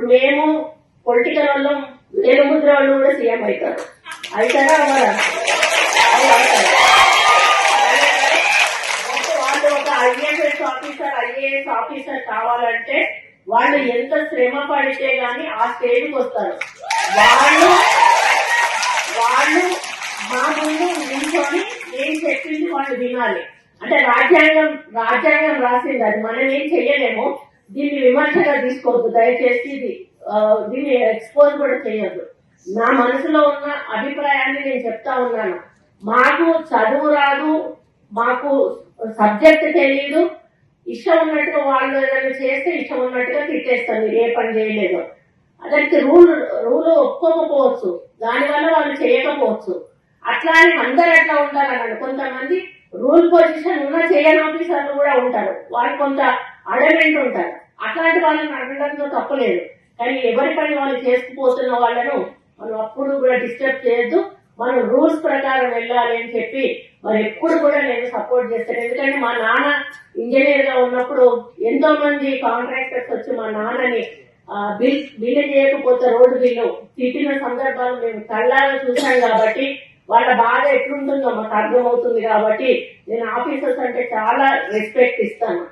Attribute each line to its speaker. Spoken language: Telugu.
Speaker 1: ఇప్పుడు మేము పొలిటికల్ వాళ్ళు వేలుముద్ర వాళ్ళు కూడా సీఎం అవుతారు. అవుతారా అవ్వరా? వాళ్ళు ఒక ఐఏఎస్ ఆఫీసర్ కావాలంటే వాళ్ళు ఎంత శ్రమ పడితే గాని ఆ స్టేజ్కి వస్తారు. వాళ్ళు మా ముందు నిల్చొని నేను చెప్పింది వాళ్ళు వినాలి. అంటే రాజ్యాంగం రాసింది, అది మనం ఏం చెయ్యలేము. దీన్ని విమర్శగా తీసుకోవద్దు దయచేసి. దీన్ని ఎక్స్పోజ్ కూడా చేయొద్దు. నా మనసులో ఉన్న అభిప్రాయాన్ని నేను చెప్తా ఉన్నాను. మాకు చదువు రాదు, మాకు సబ్జెక్ట్ తెలియదు, ఇష్టం ఉన్నట్టుగా వాళ్ళు ఏదైనా చేస్తే ఇష్టం ఉన్నట్టుగా తిట్టేస్తాం, మీరు ఏ పని చేయలేదు. అదానికి రూల్ ఒప్పుకోకపోవచ్చు, దానివల్ల వాళ్ళు చేయకపోవచ్చు. అట్లా అని అందరు అట్లా ఉంటారన్నాడు. కొంతమంది రూల్ పొజిషన్ ఉన్న చేయని ఆఫీసర్లు కూడా ఉంటారు, వాళ్ళు కొంత అడమెంట్ ఉంటారు. అట్లాంటి వాళ్ళని అడగడంతో తప్పలేదు. కానీ ఎవరి పని వాళ్ళు చేసుకుపోతున్న వాళ్ళను మనం అప్పుడు కూడా డిస్టర్బ్ చేయొద్దు. మనం రూల్స్ ప్రకారం వెళ్ళాలి అని చెప్పి మరి ఎప్పుడు కూడా నేను సపోర్ట్ చేస్తాను. ఎందుకంటే మా నాన్న ఇంజనీర్ గా ఉన్నప్పుడు ఎంతో మంది కాంట్రాక్టర్స్ వచ్చి మా నాన్నని బిల్లు చేయకపోతే రోడ్డు బిల్లు తిట్టిన సందర్భాలు మేము కళ్ళాగా చూసాం. కాబట్టి వాళ్ళ బాధ ఎట్లుంటుందో మాకు అర్థమవుతుంది. కాబట్టి నేను ఆఫీసర్స్ అంటే చాలా రెస్పెక్ట్ ఇస్తాను.